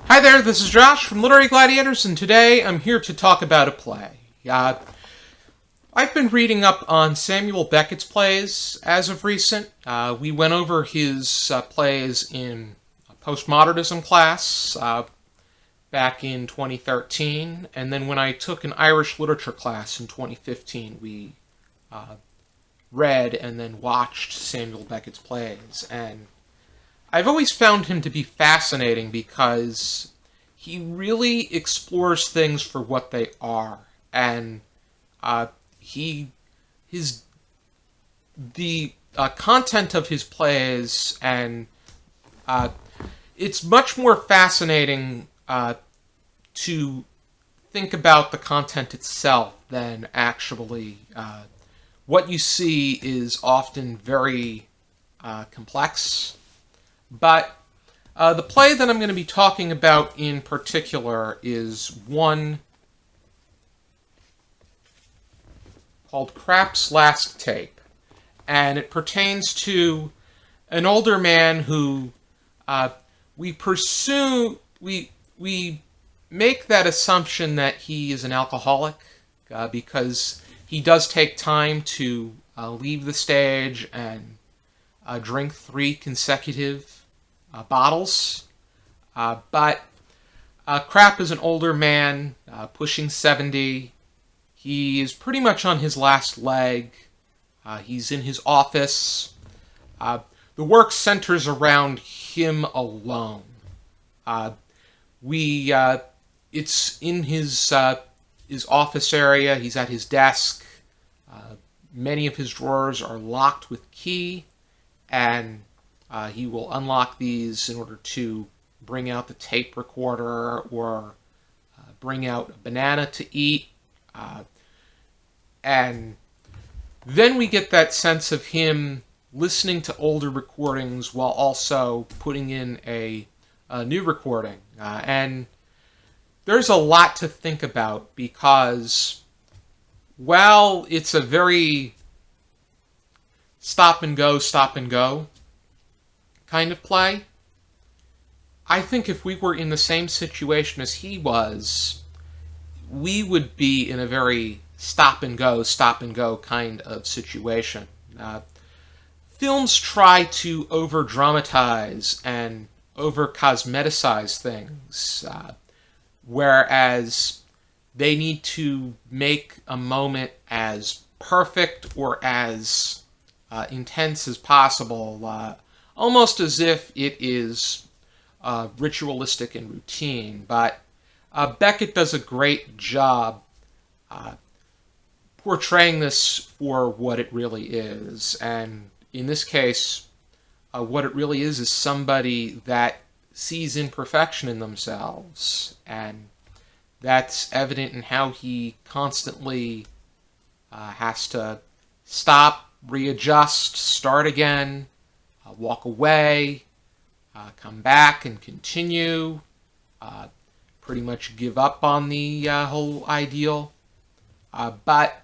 Hi there, this is Josh from Literary Gladiators, and today I'm here to talk about a play. I've been reading up on Samuel Beckett's plays as of recent. We went over his plays in a postmodernism class back in 2013, and then when I took an Irish literature class in 2015, we read and then watched Samuel Beckett's plays. And I've always found him to be fascinating because he really explores things for what they are, and the content of his plays, and it's much more fascinating to think about the content itself than actually what you see is often very complex. But the play that I'm going to be talking about in particular is one called Krapp's Last Tape. And it pertains to an older man who we make that assumption that he is an alcoholic because he does take time to leave the stage and drink 3 consecutive bottles. But Krapp is an older man, pushing 70. He is pretty much on his last leg. He's in his office. The work centers around him alone. It's in his office area. He's at his desk. Many of his drawers are locked with key, and he will unlock these in order to bring out the tape recorder or bring out a banana to eat. And then we get that sense of him listening to older recordings while also putting in a new recording. And there's a lot to think about because, while it's a very stop and go kind of play, I think if we were in the same situation as he was, we would be in a very stop and go kind of situation. Films try to over-dramatize and over-cosmeticize things, whereas they need to make a moment as perfect or as intense as possible, almost as if it is ritualistic and routine. But Beckett does a great job portraying this for what it really is. And in this case, what it really is somebody that sees imperfection in themselves. And that's evident in how he constantly has to stop, readjust, start again, walk away, come back and continue, pretty much give up on the whole ideal. But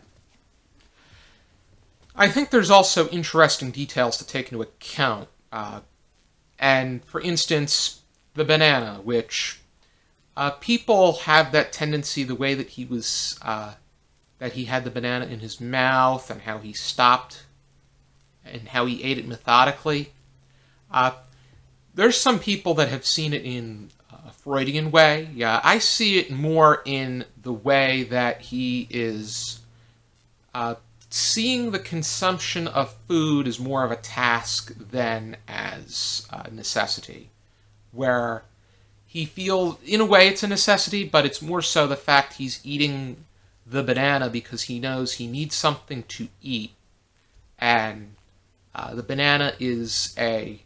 I think there's also interesting details to take into account. And for instance, the banana, which people have that tendency, the way that he was, that he had the banana in his mouth and how he stopped and how he ate it methodically. There's some people that have seen it in a Freudian way. Yeah, I see it more in the way that he is seeing the consumption of food as more of a task than as a necessity. Where he feels, in a way, it's a necessity, but it's more so the fact he's eating the banana because he knows he needs something to eat. And the banana is a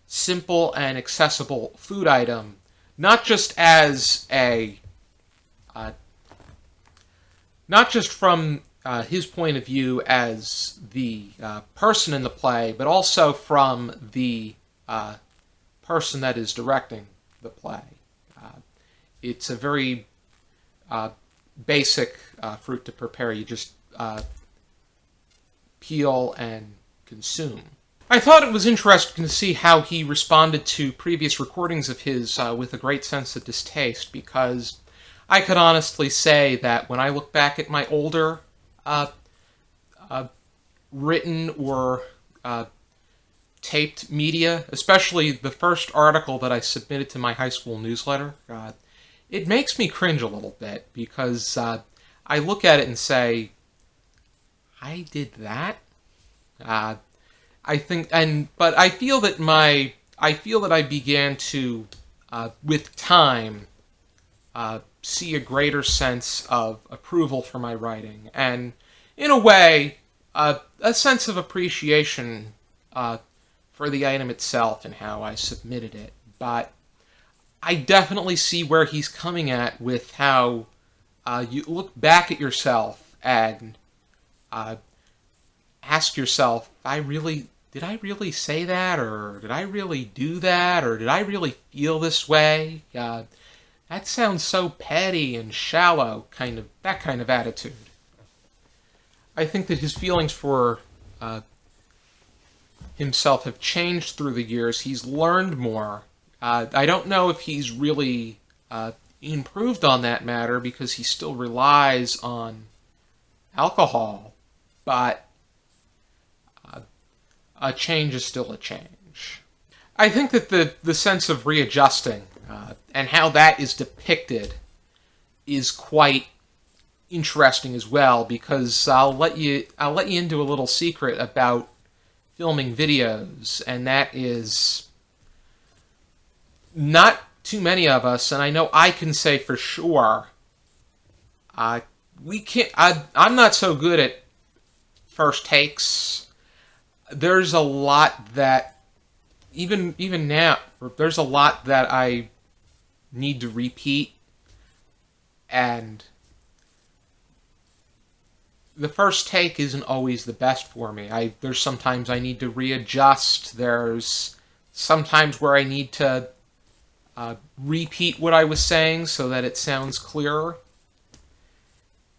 simple and accessible food item, not just as a, not just from his point of view as the person in the play, but also from the person that is directing the play. It's a very basic fruit to prepare. You just peel and consume. I thought it was interesting to see how he responded to previous recordings of his with a great sense of distaste, because I could honestly say that when I look back at my older uh, written or taped media, especially the first article that I submitted to my high school newsletter, it makes me cringe a little bit, because I look at it and say, I did that? I think, but I feel that I began to, with time, see a greater sense of approval for my writing, and in a way, a sense of appreciation for the item itself and how I submitted it. But I definitely see where he's coming at with how you look back at yourself and ask yourself, did I really say that, or did I really do that, or did I really feel this way? That sounds so petty and shallow, that kind of attitude. I think that his feelings for himself have changed through the years. He's learned more. I don't know if he's really improved on that matter, because he still relies on alcohol, but a change is still a change. I think that the sense of readjusting and how that is depicted is quite interesting as well, because I'll let you into a little secret about filming videos, and that is not too many of us, and I know I can say for sure, we can't. I'm not so good at first takes. There's a lot that even now, there's a lot that I need to repeat, and the first take isn't always the best for me. There's sometimes I need to readjust. There's sometimes where I need to repeat what I was saying so that it sounds clearer.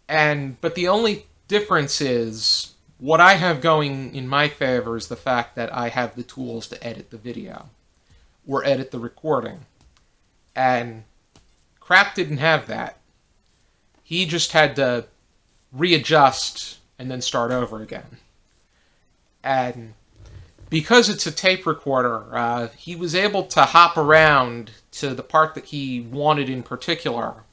But the only difference is, what I have going in my favor is the fact that I have the tools to edit the video or edit the recording. And Krapp didn't have that. He just had to readjust and then start over again. And because it's a tape recorder, he was able to hop around to the part that he wanted in particular.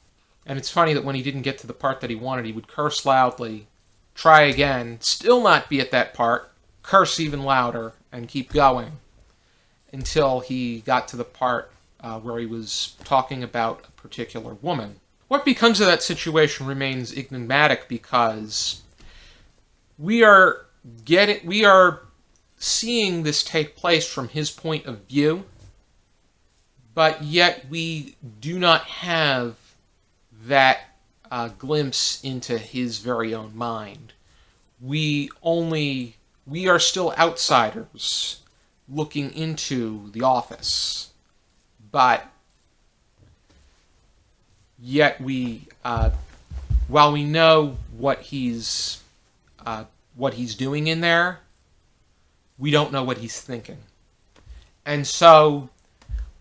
And it's funny that when he didn't get to the part that he wanted, he would curse loudly, try again, still not be at that part, curse even louder, and keep going until he got to the part where he was talking about a particular woman. What becomes of that situation remains enigmatic, because we are seeing this take place from his point of view, but yet we do not have that glimpse into his very own mind. We are still outsiders looking into the office, but yet while we know what he's doing in there, we don't know what he's thinking. And so,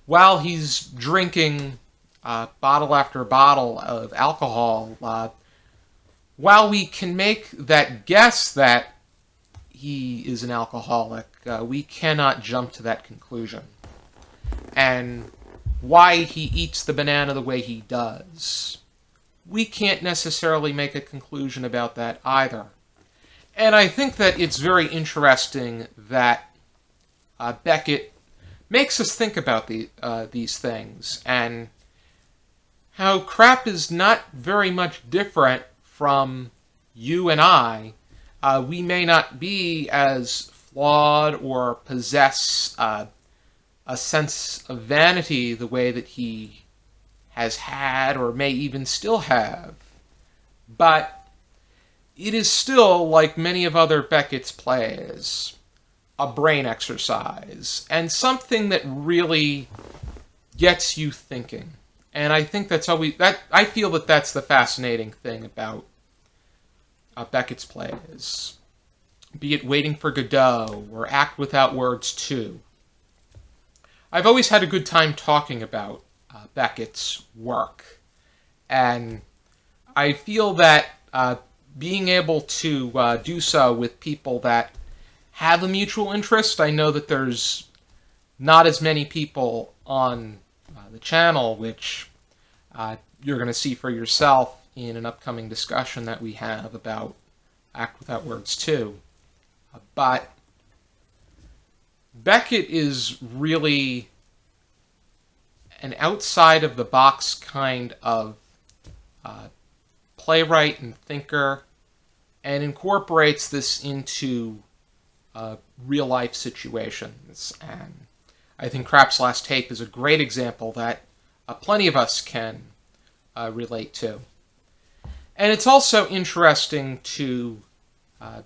while he's drinking bottle after bottle of alcohol, while we can make that guess that he is an alcoholic, we cannot jump to that conclusion. And why he eats the banana the way he does, we can't necessarily make a conclusion about that either. And I think that it's very interesting that Beckett makes us think about these things, and how Krapp is not very much different from you and I. We may not be as flawed or possess a sense of vanity the way that he has had, or may even still have. But it is still, like many of other Beckett's plays, a brain exercise, and something that really gets you thinking. And I think I feel that that's the fascinating thing about Beckett's plays. be it Waiting for Godot or Act Without Words 2. I've always had a good time talking about Beckett's work, and I feel that being able to do so with people that have a mutual interest. I know that there's not as many people on the channel, which you're going to see for yourself in an upcoming discussion that we have about Act Without Words 2. But Beckett is really an outside-of-the-box kind of playwright and thinker, and incorporates this into real-life situations. And I think Krapp's Last Tape is a great example that plenty of us can relate to. And it's also interesting to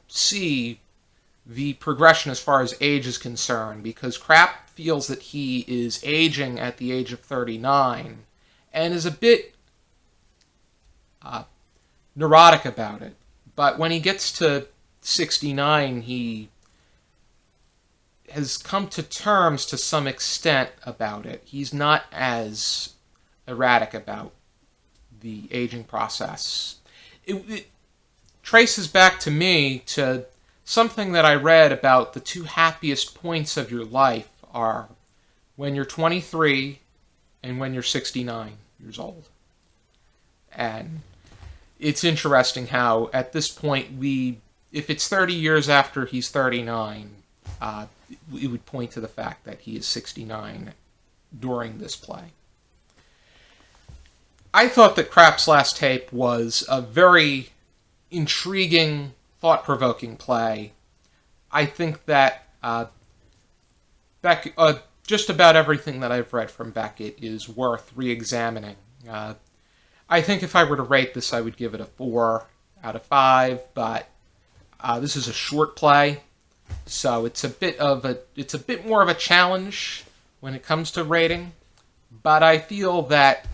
see the progression as far as age is concerned, because Krapp feels that he is aging at the age of 39 and is a bit neurotic about it. But when he gets to 69, he has come to terms to some extent about it. He's not as erratic about the aging process. It traces back to me to something that I read about the two happiest points of your life are when you're 23 and when you're 69 years old. And it's interesting how, at this point, if it's 30 years after he's 39, it would point to the fact that he is 69 during this play. I thought that Krapp's Last Tape was a very intriguing, thought-provoking play. I think that just about everything that I've read from Beckett is worth re-examining. I think if I were to rate this, I would give it a 4 out of 5, but this is a short play, so it's a bit more of a challenge when it comes to rating, but I feel that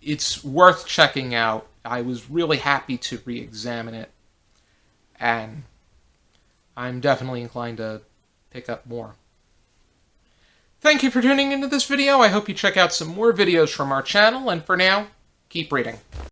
it's worth checking out. I was really happy to re-examine it, and I'm definitely inclined to pick up more. Thank you for tuning into this video. I hope you check out some more videos from our channel, and for now, keep reading.